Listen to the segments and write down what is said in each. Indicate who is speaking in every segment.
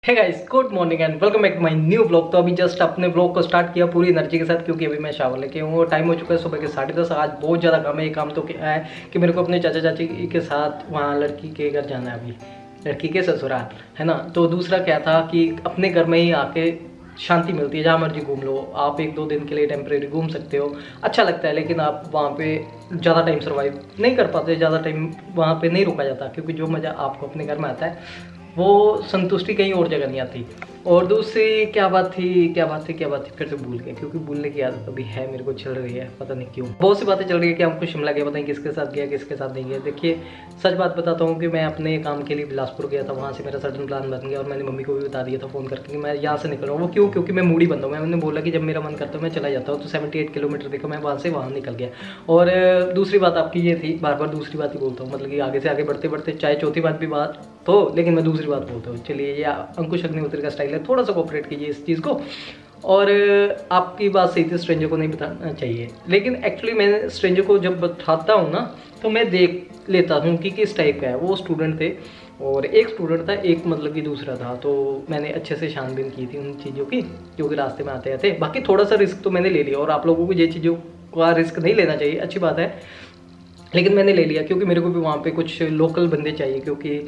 Speaker 1: Hey guys, good morning and welcome back to my new blog. तो अभी just अपने blog को start किया पूरी एनर्जी के साथ, क्योंकि अभी मैं शावर लेके हूँ और टाइम हो चुका है सुबह के 10:30। आज बहुत ज़्यादा काम है। ये काम तो क्या है कि मेरे को अपने चाचा चाची के साथ वहाँ लड़की के घर जाना है, अभी लड़की के ससुराल, है ना। तो दूसरा क्या था कि अपने घर में ही आके शांति मिलती है, जहाँ मर्जी घूम लो आप। 1-2 दिन के लिए टेम्परेरी घूम सकते हो, अच्छा लगता है। लेकिन आप वहाँ पे ज़्यादा टाइम सर्वाइव नहीं कर पाते, ज़्यादा टाइम वहाँ पे नहीं रुका जाता, क्योंकि जो मज़ा आपको अपने घर में आता है वो संतुष्टि कहीं और जगह नहीं आती। और दूसरी क्या बात थी फिर से भूल गए, क्योंकि भूलने की आदत अभी है मेरे को, चल रही है, पता नहीं क्यों। बहुत सी बातें चल रही है कि हमको शिमला गया, पता नहीं किसके साथ गया किसके साथ नहीं गया। देखिए, सच बात बताता हूँ कि मैं अपने काम के लिए बिलासपुर गया था, वहाँ से मेरा सडन प्लान बन गया और मैंने मम्मी को भी बता दिया था फ़ोन करके कि मैं यहाँ से निकल रहा हूँ। वो क्यों? क्योंकि मैं मूडी बंद हूँ। मैंने बोला कि जब मेरा मन करता है मैं चला जाता हूँ। तो 78 किलोमीटर देखो, मैं वहाँ से वहाँ निकल गया। और दूसरी बात आपकी ये थी, बार बार दूसरी बात ही बोलता हूँ, मतलब कि आगे से आगे बढ़ते बढ़ते चाहे चौथी बात भी बात तो, लेकिन मैं दूसरी बात बोलता हूँ। चलिए, ये अंकुश अग्निहोत्री का स्टाइल है, थोड़ा सा कोऑपरेट कीजिए इस चीज़ को। और आपकी बात सही थी, स्ट्रेंजर को नहीं बताना चाहिए, लेकिन एक्चुअली मैं स्ट्रेंजर को जब बताता हूँ ना, तो मैं देख लेता हूँ कि किस टाइप का है। वो स्टूडेंट थे और एक स्टूडेंट था, एक मतलब कि दूसरा था। तो मैंने अच्छे से छानबीन की थी उन चीज़ों की, क्योंकि रास्ते में आते आते बाकी थोड़ा सा रिस्क तो मैंने ले लिया। और आप लोगों को ये चीज़ों का रिस्क नहीं लेना चाहिए, अच्छी बात है, लेकिन मैंने ले लिया क्योंकि मेरे को भी वहाँ पे कुछ लोकल बंदे चाहिए। क्योंकि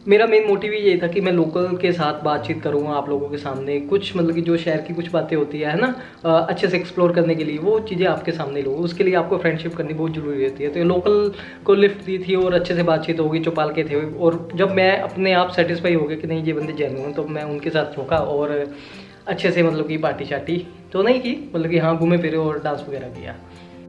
Speaker 1: मेरा मेन मोटिव ही यही था कि मैं लोकल के साथ बातचीत करूँगा आप लोगों के सामने, कुछ मतलब कि जो शहर की कुछ बातें होती है ना, अच्छे से एक्सप्लोर करने के लिए वो चीज़ें आपके सामने लो। उसके लिए आपको फ्रेंडशिप करनी बहुत ज़रूरी रहती है। तो ये लोकल को लिफ्ट दी थी और अच्छे से बातचीत होगी, चौपाल के थे। और जब मैं अपने आप सेटिस्फाई हो गया कि नहीं ये बंदे जेन्युइन, तो मैं उनके साथ झोंका और अच्छे से मतलब कि पार्टी शार्टी तो नहीं की, मतलब कि हाँ घूमे फिरे और डांस वगैरह किया।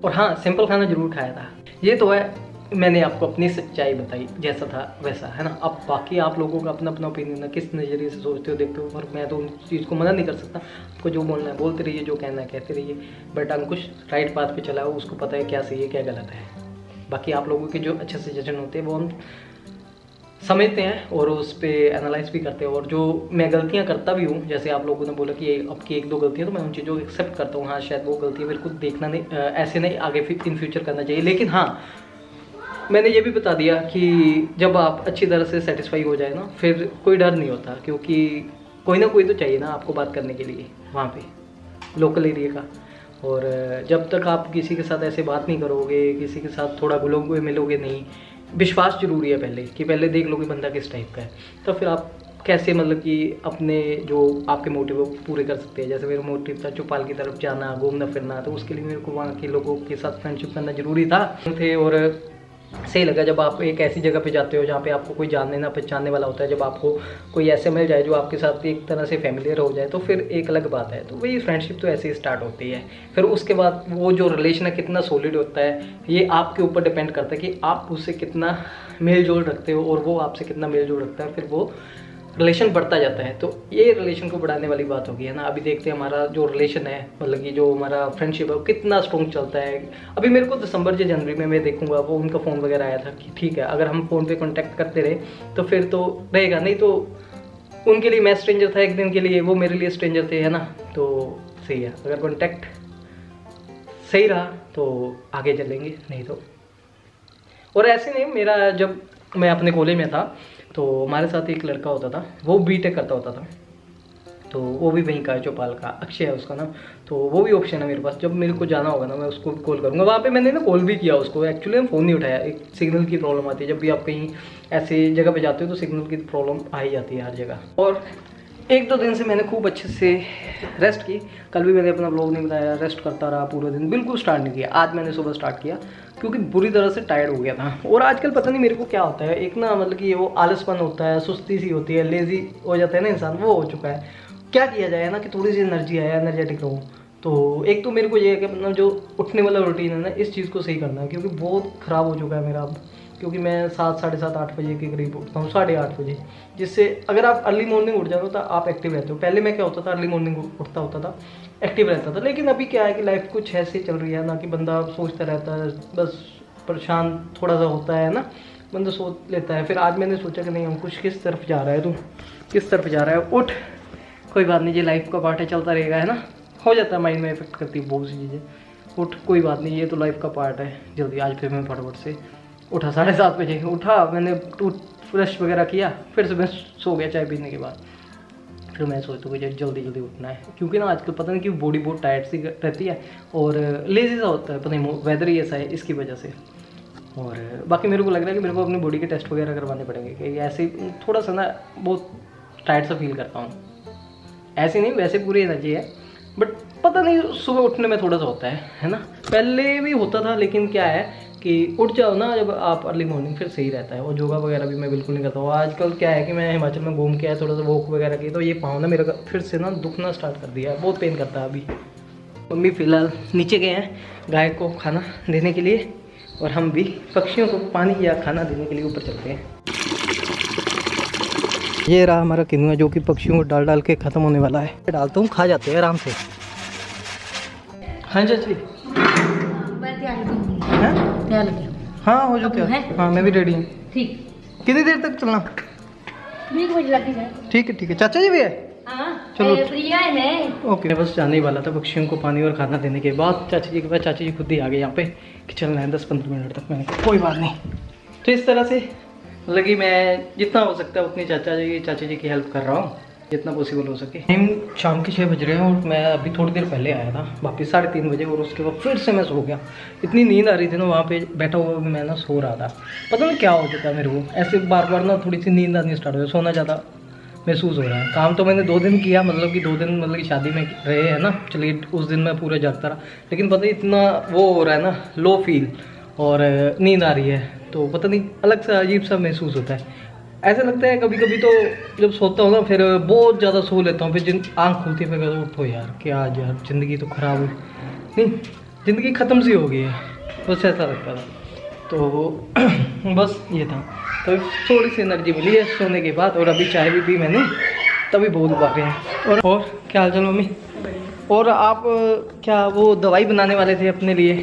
Speaker 1: और हाँ, सिंपल खाना ज़रूर खाया था। ये तो है, मैंने आपको अपनी सच्चाई बताई, जैसा था वैसा, है ना। अब बाकी आप लोगों का अपना अपना ओपिनियन है, किस नज़रिए से सोचते हो देखते हो, और मैं तो उन चीज़ को मना नहीं कर सकता। आपको जो बोलना है बोलते रहिए, जो कहना है कहते रहिए। बट अंकुश राइट पाथ पे चला हो, उसको पता है क्या सही है क्या गलत है। बाकी आप लोगों के जो अच्छे सजेशन होते हैं वो हम समझते हैं और उस पर एनालाइज भी करते हैं। और जो मैं गलतियां करता भी हूँ, जैसे आप लोगों ने बोला कि अब की 1-2 गलतियां, तो मैं उन चीज़ों को एक्सेप्ट करता हूँ। हाँ, शायद वो गलतियाँ मेरे को देखना नहीं, ऐसे नहीं आगे इन फ्यूचर करना चाहिए। लेकिन हाँ, मैंने ये भी बता दिया कि जब आप अच्छी तरह से सेटिस्फाई हो जाए ना, फिर कोई डर नहीं होता, क्योंकि कोई ना कोई तो चाहिए ना आपको बात करने के लिए वहाँ पे लोकल एरिया का। और जब तक आप किसी के साथ ऐसे बात नहीं करोगे, किसी के साथ थोड़ा घुलोगे मिलोगे नहीं, विश्वास जरूरी है पहले, कि पहले देख लो कि बंदा किस टाइप का है, तो फिर आप कैसे मतलब कि अपने जो आपके मोटिव है पूरे कर सकते हैं। जैसे मेरा मोटिव था चौपाल की तरफ जाना, घूमना फिरना, तो उसके लिए मेरे को वहाँ के लोगों के साथ फ्रेंडशिप करना जरूरी था थे। और सही लगा जब आप एक ऐसी जगह पे जाते हो जहाँ पे आपको कोई जानने ना पहचानने वाला होता है। जब आपको कोई ऐसे मिल जाए जो आपके साथ एक तरह से फैमिलियर हो जाए, तो फिर एक अलग बात है। तो वही फ्रेंडशिप तो ऐसे ही स्टार्ट होती है। फिर उसके बाद वो जो रिलेशन है कितना सॉलिड होता है, ये आपके ऊपर डिपेंड करता है कि आप उससे कितना मेल जोल रखते हो और वो आपसे कितना मेल जोल रखता है। फिर वो रिलेशन बढ़ता जाता है। तो ये रिलेशन को बढ़ाने वाली बात होगी, है ना। अभी देखते हैं हमारा जो रिलेशन है, मतलब कि जो हमारा फ्रेंडशिप है वो कितना स्ट्रॉन्ग चलता है। अभी मेरे को दिसंबर या जनवरी में मैं देखूंगा, वो उनका फ़ोन वगैरह आया था कि ठीक है, अगर हम फ़ोन पे कांटेक्ट करते रहे तो फिर तो रहेगा, नहीं तो उनके लिए मैं स्ट्रेंजर था एक दिन के लिए, वो मेरे लिए स्ट्रेंजर थे, है ना। तो सही है, अगर कॉन्टैक्ट सही रहा तो आगे चलेंगे, नहीं तो। और ऐसे नहीं, मेरा जब मैं अपने कॉलेज में था तो हमारे साथ एक लड़का होता था, वो बीटेक करता होता था। तो वो भी वहीं का है, चौपाल का, अक्षय है उसका नाम। तो वो भी ऑप्शन है मेरे पास, जब मेरे को जाना होगा ना मैं उसको कॉल करूँगा। वहाँ पे मैंने ना कॉल भी किया उसको, एक्चुअली फ़ोन नहीं उठाया। एक सिग्नल की प्रॉब्लम आती है, जब भी आप कहीं ऐसी जगह पे जाते हो तो सिग्नल की प्रॉब्लम आ ही जाती है हर जगह। और 1-2 दिन से मैंने खूब अच्छे से रेस्ट की। कल भी मैंने अपना ब्लॉग नहीं बताया, रेस्ट करता रहा पूरा दिन, बिल्कुल स्टार्ट नहीं किया। आज मैंने सुबह स्टार्ट किया क्योंकि बुरी तरह से टायर्ड हो गया था। और आजकल पता नहीं मेरे को क्या होता है, एक ना मतलब कि वो आलसपन होता है, सुस्ती सी होती है, लेज़ी हो जाता है ना इंसान, वो हो चुका है। क्या किया जाए ना कि थोड़ी सी एनर्जी आए, एनर्जेटिक रहूँ। तो एक तो मेरे को ये है कि मतलब जो उठने वाला रूटीन है ना, इस चीज़ को सही करना है, क्योंकि बहुत ख़राब हो चुका है मेरा अब। क्योंकि मैं 7, साढ़े 7, 8 बजे के करीब उठता हूँ, 8:30 बजे, जिससे अगर आप अर्ली मॉर्निंग उठ जाते हो तो आप एक्टिव रहते हो। पहले मैं क्या होता था, अर्ली मॉर्निंग उठता होता था, एक्टिव रहता था। लेकिन अभी क्या है कि लाइफ कुछ ऐसे चल रही है ना कि बंदा सोचता रहता है, बस परेशान थोड़ा सा होता है ना, बंदा सोच लेता है। फिर आज मैंने सोचा कि नहीं, हम कुछ किस तरफ जा रहा है, तू किस तरफ जा रहा है, उठ, कोई बात नहीं, ये लाइफ का पार्ट है, चलता रहेगा, है ना। हो जाता है, माइंड में इफेक्ट करती है बहुत सी चीज़ें। उठ, कोई बात नहीं, ये तो लाइफ का पार्ट है, जल्दी। आज फिर मैं फटाफट से उठा, 7:30 बजे उठा, मैंने टूथ ब्रश वगैरह किया, फिर से मैं सो गया चाय पीने के बाद। फिर मैं सोचता हूँ कि जल्दी जल्दी उठना है, क्योंकि ना आजकल पता नहीं कि बॉडी बहुत टायर्ड सी रहती है और लेजी सा होता है, पता नहीं वेदर ही ऐसा है इसकी वजह से। और बाकी मेरे को लग रहा है कि मेरे को अपनी बॉडी के टेस्ट वगैरह करवाने पड़ेंगे, कि ऐसे थोड़ा सा ना बहुत टायर्ड सा फील करता हूँ। ऐसे नहीं, वैसे पूरी एनर्जी है, बट पता नहीं सुबह उठने में थोड़ा सा होता है ना। पहले भी होता था, लेकिन क्या है कि उठ जाओ ना जब आप अर्ली मॉर्निंग, फिर सही रहता है। और योगा वगैरह भी मैं बिल्कुल नहीं करता हूँ। आजकल क्या है कि मैं हिमाचल में घूम के आया, थोड़ा सा वॉक वगैरह की, तो ये पाँव ना मेरा फिर से ना दुखना स्टार्ट कर दिया है, बहुत पेन करता है अभी। मम्मी फ़िलहाल नीचे गए हैं गाय को खाना देने के लिए, और हम भी पक्षियों को पानी या खाना देने के लिए ऊपर चलते हैं। ये रहा हमारा किनुआ, जो कि पक्षियों को डाल डाल के ख़त्म होने वाला है। डालता हूँ, खा जाते हैं आराम से। हाँ चाची, हाँ हो जाते हैं। हाँ मैं भी रेडी हूँ।
Speaker 2: ठीक,
Speaker 1: कितनी देर तक चलना?
Speaker 2: 20 बजे लगी है।
Speaker 1: ठीक है ठीक है। चाचा जी भी है?
Speaker 2: हाँ
Speaker 1: चलो।
Speaker 2: प्रिया है मैं।
Speaker 1: ओके, मैं बस जाने ही वाला था पक्षियों को पानी और खाना देने के बाद चाची जी के पास। चाची जी खुद ही आ गए यहाँ पे कि चलना है 10-15 मिनट तक। मैंने कहा कोई बात नहीं। तो इस तरह से लगी, मैं जितना हो सकता है उतनी चाची जी की हेल्प कर रहा हूँ, जितना पॉसिबल हो सके। टाइम शाम के 6 बज रहे हैं और मैं अभी थोड़ी देर पहले आया था वापस 3:30 बजे, और उसके बाद फिर से मैं सो गया। इतनी नींद आ रही थी ना, वहाँ पे बैठा हुआ भी मैं ना सो रहा था। पता नहीं क्या हो चुका है मेरे को, ऐसे बार बार ना थोड़ी सी नींद आनी स्टार्ट हो गई, सोना ज़्यादा महसूस हो रहा है। काम तो मैंने 2 दिन किया, मतलब कि 2 दिन मतलब कि शादी में रहे हैं ना, चलिए उस दिन मैं पूरा जागता रहा, लेकिन पता नहीं इतना वो हो रहा है ना, लो फील, और नींद आ रही है, तो पता नहीं अलग सा अजीब सा महसूस होता है। ऐसा लगता है कभी कभी तो जब सोता हूँ ना, फिर बहुत ज़्यादा सो लेता हूँ, फिर जिन आँख खुलती है, फिर उठो यार क्या आज यार ज़िंदगी तो ख़राब हुई, नहीं ज़िंदगी ख़त्म सी हो गई है, बस ऐसा लगता था। तो बस ये था। तो थोड़ी सी एनर्जी मिली है सोने के बाद, और अभी चाय भी पी मैंने, तभी बोल पा रहे हैं। और क्या हाल चाल मम्मी? और आप क्या वो दवाई बनाने वाले थे अपने लिए?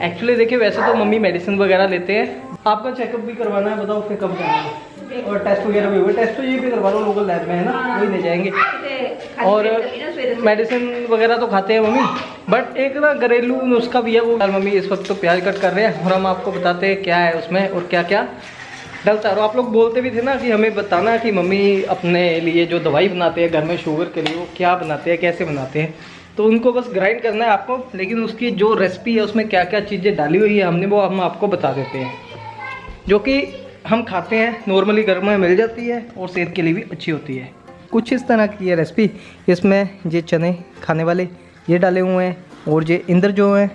Speaker 1: एक्चुअली देखिए, वैसे तो मम्मी मेडिसिन वगैरह लेते हैं, आपका चेकअप भी करवाना है, बताओ फिर कब जाना है? और टेस्ट वगैरह भी हुए? टेस्ट तो ये भी करवा लो, लोकल लैब में है ना, वही ले जाएंगे। और मेडिसिन वगैरह तो खाते हैं मम्मी, बट एक ना घरेलू नुस्खा भी है वो। मम्मी इस वक्त तो प्याज कट कर रहे हैं, और हम आपको बताते हैं क्या है उसमें और क्या क्या डलता है। और आप लोग बोलते भी थे ना कि हमें बताना कि मम्मी अपने लिए जो दवाई बनाते हैं घर में शुगर के लिए, वो क्या बनाते हैं, कैसे बनाते हैं। तो उनको बस ग्राइंड करना है आपको, लेकिन उसकी जो रेसिपी है उसमें क्या क्या चीज़ें डाली हुई है हमने, वो हम आपको बता देते हैं, जो कि हम खाते हैं नॉर्मली, घर में मिल जाती है और सेहत के लिए भी अच्छी होती है। कुछ इस तरह की है रेसिपी। इसमें ये चने खाने वाले ये डाले हुए हैं, और ये इंदर जो हैं,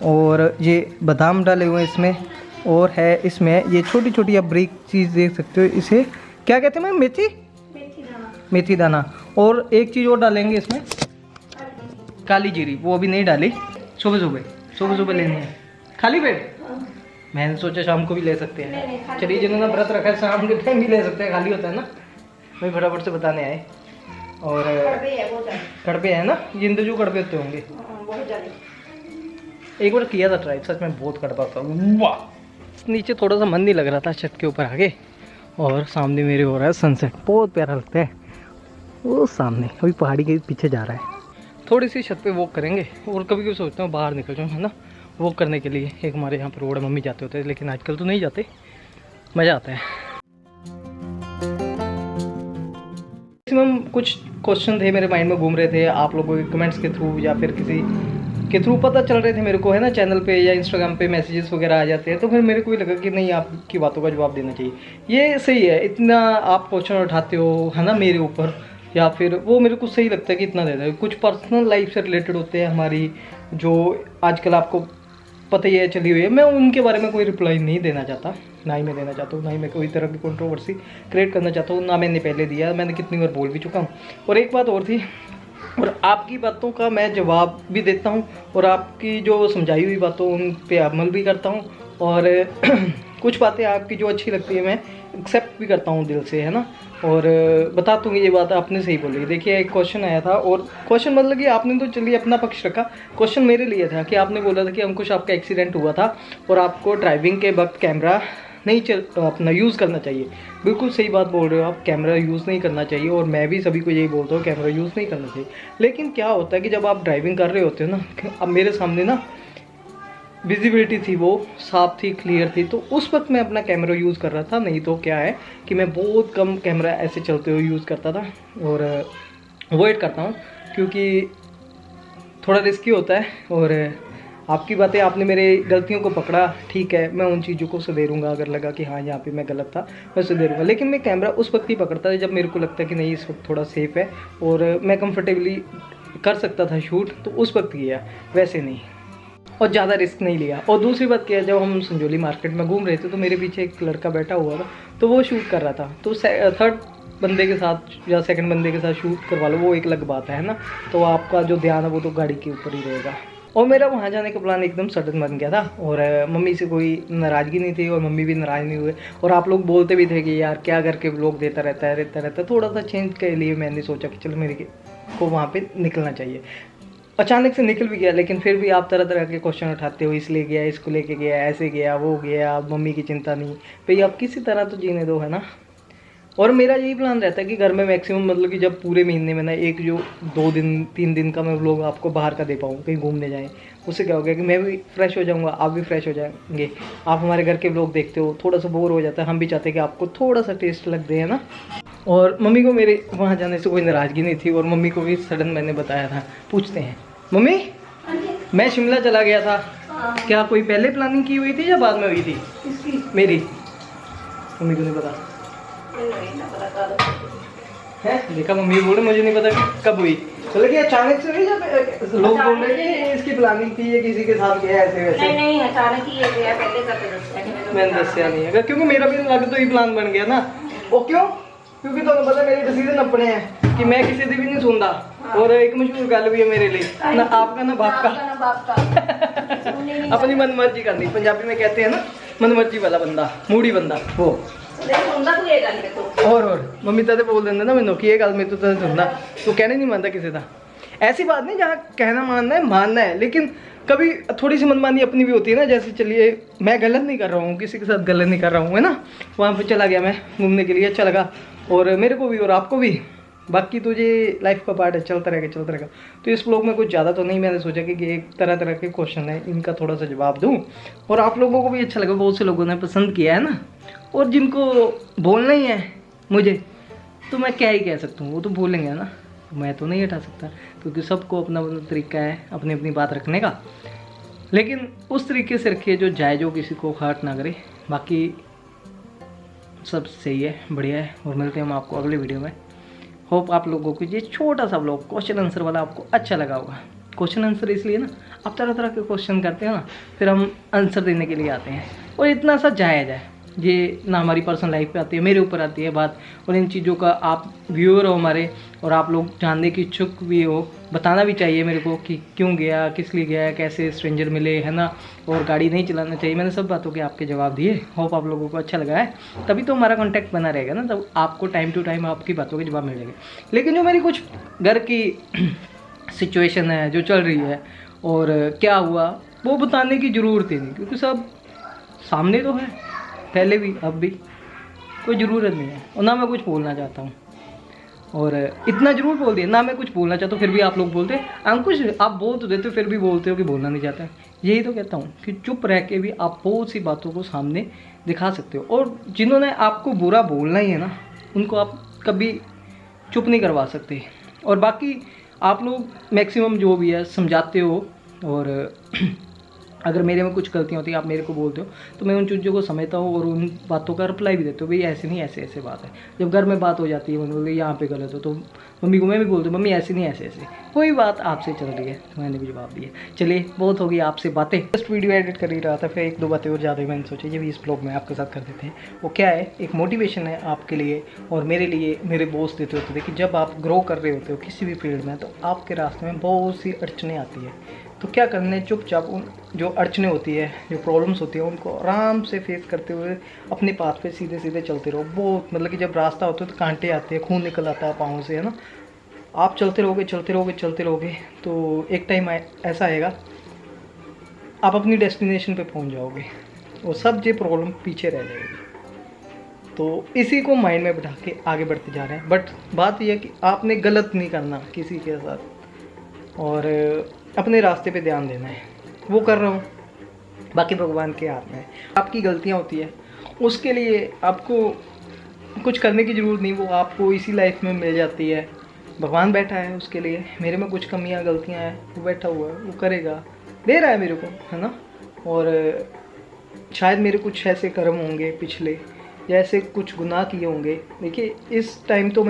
Speaker 1: और ये बादाम डाले हुए हैं इसमें, और है इसमें ये छोटी छोटी आप ब्रेक चीज़ देख सकते हो, इसे क्या कहते हैं मैम? मेथी दाना। और एक चीज़ और डालेंगे इसमें, काली जीरी, वो अभी नहीं डाली, सुबह लेनी है। खाली पेट? मैंने सोचा शाम को भी ले सकते हैं। चलिए, जिन्होंने व्रत रखा है शाम के टाइम भी ले सकते हैं, खाली होता है ना। मैं फटाफट से बताने आए। और कड़पे है ना, जिंदे जो कड़पे होते होंगे। एक बार किया था ट्राई, सच में बहुत कड़पा था। वाह! नीचे थोड़ा सा मन नहीं लग रहा था छत के ऊपर आगे, और सामने मेरे हो रहा है सनसेट, बहुत प्यारा लगता है। वो सामने अभी पहाड़ी के पीछे जा रहा है। थोड़ी सी छत पे वॉक करेंगे, और कभी कभी सोचता हूँ बाहर निकल जाऊँ, है ना, वॉक करने के लिए। एक हमारे यहाँ पर रोड है, मम्मी जाते होते हैं, लेकिन आजकल तो नहीं जाते, मज़ा आता है। मैक्सिमम कुछ क्वेश्चन थे मेरे माइंड में घूम रहे थे, आप लोगों के कमेंट्स के थ्रू या फिर किसी के थ्रू पता चल रहे थे मेरे को, है ना, चैनल पे या इंस्टाग्राम पे मैसेजेस वगैरह आ जाते हैं। तो फिर मेरे को भी लगा कि नहीं, आपकी बातों का जवाब देना चाहिए। ये सही है, इतना आप क्वेश्चन उठाते हो, है ना, मेरे ऊपर, या फिर वो मेरे को सही लगता है कि इतना देता है। कुछ पर्सनल लाइफ से रिलेटेड होते हैं हमारी, जो आजकल आपको पता ही है चली हुई है। मैं उनके बारे में कोई रिप्लाई नहीं देना चाहता, ना ही मैं देना चाहता हूँ, ना ही मैं कोई तरह की कंट्रोवर्सी क्रिएट करना चाहता हूँ, ना मैंने पहले दिया, मैंने कितनी बार बोल भी चुका हूँ। और एक बात और थी, और आपकी बातों का मैं जवाब भी देता हूँ, और आपकी जो समझाई हुई बातों उन पे अमल भी करता हूँ, और कुछ बातें आपकी जो अच्छी लगती है मैं एक्सेप्ट भी करता हूँ दिल से, है ना। और बताता हूँ ये बात आपने सही बोली। देखिए, एक क्वेश्चन आया था, और क्वेश्चन मतलब कि आपने तो चलिए अपना पक्ष रखा, क्वेश्चन मेरे लिए था कि आपने बोला था कि अंकुश आपका एक्सीडेंट हुआ था और आपको ड्राइविंग के वक्त कैमरा नहीं अपना यूज़ करना चाहिए। बिल्कुल सही बात बोल रहे हो आप, कैमरा यूज़ नहीं करना चाहिए, और मैं भी सभी को यही बोलता हूँ कैमरा यूज़ नहीं करना चाहिए। लेकिन क्या होता है कि जब आप ड्राइविंग कर रहे होते हो ना, अब मेरे सामने ना विजिबिलिटी थी वो साफ थी, क्लियर थी, तो उस वक्त मैं अपना कैमरा यूज़ कर रहा था। नहीं तो क्या है कि मैं बहुत कम कैमरा ऐसे चलते हुए यूज़ करता था और अवॉइड करता हूँ क्योंकि थोड़ा रिस्की होता है। और आपकी बातें, आपने मेरे गलतियों को पकड़ा, ठीक है, मैं उन चीज़ों को सुधेरूंगा। अगर लगा कि हाँ यहाँ पे मैं गलत था, मैं सुधेरूंगा। लेकिन मैं कैमरा उस वक्त ही पकड़ता था जब मेरे को लगता है कि नहीं इस वक्त थोड़ा सेफ़ है और मैं कंफर्टेबली कर सकता था शूट, तो उस वक्त किया, वैसे नहीं। और ज़्यादा रिस्क नहीं लिया। और दूसरी बात क्या है, जब हम संजौली मार्केट में घूम रहे थे तो मेरे पीछे एक लड़का बैठा हुआ था, तो वो शूट कर रहा था। तो थर्ड बंदे के साथ या सेकंड बंदे के साथ शूट करवा लो, वो एक अलग बात है ना। तो आपका जो ध्यान है वो तो गाड़ी के ऊपर ही रहेगा। और मेरा वहाँ जाने का प्लान एकदम सडन बन गया था और मम्मी से कोई नाराज़गी नहीं थी और मम्मी भी नाराज़ नहीं हुए। और आप लोग बोलते भी थे कि यार क्या करके व्लॉग देता रहता है। थोड़ा सा चेंज के लिए मैंने सोचा कि चलो मेरे को वहाँ पे निकलना चाहिए। अचानक से निकल भी गया, लेकिन फिर भी आप तरह तरह के क्वेश्चन उठाते हो, इसलिए गया, इसको लेके गया, ऐसे गया, वो गया, मम्मी की चिंता नहीं। भाई आप किसी तरह तो जीने दो, है ना। और मेरा यही प्लान रहता है कि घर में मैक्सिमम मतलब कि जब पूरे महीने में ना एक जो 2 दिन 3 दिन का मैं व्लॉग आपको बाहर का दे पाऊँ, कहीं घूमने जाएँ। उससे क्या हो गया कि मैं भी फ्रेश हो जाऊँगा, आप भी फ्रेश हो जाएंगे। आप हमारे घर के व्लॉग देखते हो, थोड़ा सा बोर हो जाता है, हम भी चाहते हैं कि आपको थोड़ा सा टेस्ट लग दे, है ना। और मम्मी को मेरे वहाँ जाने से कोई नाराज़गी नहीं थी और मम्मी को भी सडन मैंने बताया था। पूछते हैं मम्मी, मैं शिमला चला गया था, क्या कोई पहले प्लानिंग की हुई थी या बाद में हुई थी? मेरी मम्मी को नहीं पता है। देखा, मम्मी बोले मुझे नहीं पता कि कब हुई। चलो कि अचानक से हुई, जब लोग बोल रहे हैं कि इसकी प्लानिंग थी या किसी के साथ गया ऐसे वैसे?
Speaker 2: नहीं अचानक ही ये गया, पहले करके दस्या नहीं।
Speaker 1: मैंने दस्या नहीं है क्योंकि मेरा भी लग तो ही प्लान बन गया ना। वो क्यों? क्योंकि तुम्हें पता मेरे डिसीजन अपने हैं कि मैं किसी से भी नहीं सुनता। और एक मशहूर गल भी है मेरे लिए, ना आपका ना बाप का। अपनी मनमर्जी करनी, पंजाबी में कहते हैं ना, मनमर्जी वाला बंदा, मूडी बंदा वो। और मम्मी तो बोल देंगे ना मैंने कि ये गल मेरे तो सुनना, तो कहने नहीं मानता किसी का। ऐसी बात नहीं, जहाँ कहना मानना है, लेकिन कभी थोड़ी सी मनमानी अपनी भी होती है ना। जैसे चलिए मैं गलत नहीं कर रहा हूँ, किसी के साथ गलत नहीं कर रहा हूँ, है ना। वहाँ पे चला गया मैं घूमने के लिए, अच्छा लगा और मेरे को भी और आपको भी। बाकी तो ये लाइफ का पार्ट है, चलता रहेगा। तो इस ब्लॉग में कुछ ज़्यादा तो नहीं, मैंने सोचा कि एक तरह तरह के क्वेश्चन है, इनका थोड़ा सा जवाब दूँ और आप लोगों को भी अच्छा लगा। बहुत से लोगों ने पसंद किया है ना। और जिनको बोलना ही है मुझे, तो मैं क्या ही कह सकता हूँ, वो तो बोलेंगे ना, मैं तो नहीं हटा सकता क्योंकि सबको अपना अपना तरीका है अपनी अपनी बात रखने का। लेकिन उस तरीके से रखिए जो जाए, जो किसी को हर्ट ना करे। बाकी सब सही है, बढ़िया है। और मिलते हैं हम आपको अगले वीडियो में। होप आप लोगों को ये छोटा सा व्लॉग क्वेश्चन आंसर वाला आपको अच्छा लगा होगा। क्वेश्चन आंसर इसलिए ना, आप तरह तरह के क्वेश्चन करते हैं ना, फिर हम आंसर देने के लिए आते हैं। और इतना सा जायज़ है, ये ना हमारी पर्सनल लाइफ पे आती है, मेरे ऊपर आती है बात। और इन चीज़ों का आप व्यूअर हो हमारे, और आप लोग जानने की इच्छुक भी हो, बताना भी चाहिए मेरे को कि क्यों गया, किस लिए गया, कैसे स्ट्रेंजर मिले, है ना। और गाड़ी नहीं चलाना चाहिए, मैंने सब बातों के आपके जवाब दिए। होप आप लोगों को अच्छा लगा है, तभी तो हमारा कॉन्टैक्ट बना रहेगा ना, तब आपको टाइम टू टाइम आपकी बातों के जवाब मिलेंगे। लेकिन जो मेरी कुछ घर की सिचुएशन है जो चल रही है और क्या हुआ, वो बताने की ज़रूरत ही नहीं, क्योंकि सब सामने तो है, पहले भी अब भी, कोई ज़रूरत नहीं है। और ना मैं कुछ बोलना चाहता हूँ, और इतना ज़रूर बोल दिया, ना मैं कुछ बोलना चाहता हूँ फिर भी आप लोग बोलते हैं अंकुश आप बोल तो देते हो, फिर भी बोलते हो कि बोलना नहीं चाहता। यही तो कहता हूँ कि चुप रह के भी आप बहुत सी बातों को सामने दिखा सकते हो। और जिन्होंने आपको बुरा बोलना ही है ना, उनको आप कभी चुप नहीं करवा सकते। और बाकी आप लोग मैक्सिमम जो भी है समझाते हो, और अगर मेरे में कुछ गलतियाँ होती हैं आप मेरे को बोलते हो, तो मैं उन चीज़ों को समझता हूँ और उन बातों का रिप्लाई भी देते हो, भाई ऐसे नहीं ऐसे ऐसे बात है। जब घर में बात हो जाती है, बोले यहाँ पे गलत हो, तो मम्मी को मैं भी बोलती हूँ मम्मी ऐसे नहीं ऐसे ऐसे, वही बात आपसे चल रही है, तो मैंने भी जवाब दिया। चलिए बहुत हो गई आपसे बातें, जस्ट वीडियो एडिट कर ही रहा था, फिर 1-2 बातें और ज़्यादा ही मैंने सोचा ये भी इस ब्लॉग में आपके साथ कर देते हैं। वो क्या है, एक मोटिवेशन है आपके लिए और मेरे लिए। मेरे बॉस देते होते थे कि जब आप ग्रो कर रहे होते हो किसी भी फील्ड में, तो आपके रास्ते में बहुत सी अड़चनें आती है, तो क्या करना है, चुपचाप उन जो अड़चनें होती है, जो प्रॉब्लम्स होती है, उनको आराम से फेस करते हुए अपने पाथ पे सीधे सीधे चलते रहो। बहुत मतलब कि जब रास्ता होता है तो कांटे आते हैं, खून निकल आता है पाँव से, है ना। आप चलते रहोगे तो एक टाइम ऐसा आएगा आप अपनी डेस्टिनेशन पे पहुंच जाओगे और सब ये प्रॉब्लम पीछे रह जाएगी। तो इसी को माइंड में बिठा के आगे बढ़ते जा रहे हैं। बट बात यह है कि आपने गलत नहीं करना किसी के साथ, और अपने रास्ते पे ध्यान देना है। वो कर रहा हूँ, बाकी भगवान के हाथ में है। आपकी गलतियाँ होती है, उसके लिए आपको कुछ करने की ज़रूरत नहीं, वो आपको इसी लाइफ में मिल जाती है। भगवान बैठा है उसके लिए। मेरे में कुछ कमियां गलतियां हैं, वो बैठा हुआ है, वो करेगा, दे रहा है मेरे को, है ना। और शायद मेरे कुछ ऐसे कर्म होंगे पिछले, या ऐसे कुछ गुनाह किए होंगे। देखिए इस टाइम तो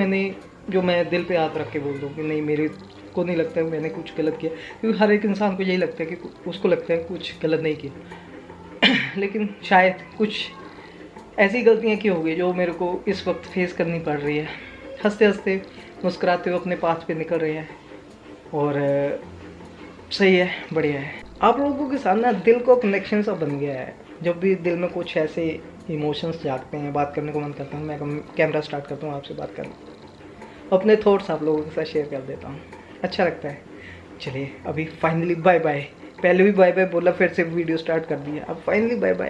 Speaker 1: जो मैं दिल पे हाथ रख के बोल दूँ कि नहीं, मेरे को नहीं लगता है मैंने कुछ गलत किया, क्योंकि हर एक इंसान को यही लगता है कि उसको लगता है कुछ गलत नहीं किया लेकिन शायद कुछ ऐसी गलतियाँ की होगी जो मेरे को इस वक्त फेस करनी पड़ रही है। हंसते हंसते मुस्कुराते हुए अपने पाथ पे निकल रहे हैं, और सही है, बढ़िया है। आप लोगों के साथ ना दिल को कनेक्शन सा बन गया है। जब भी दिल में कुछ ऐसे इमोशंस जागते हैं, बात करने को मन करता हूँ, मैं कैमरा स्टार्ट करता हूँ, आपसे बात करना, अपने थॉट्स आप लोगों के साथ शेयर कर देता हूँ, अच्छा लगता है। चलिए अभी फाइनली बाय बाय। पहले भी बाय बाय बोला, फिर से वीडियो स्टार्ट कर दिया, अब फाइनली बाय बाय।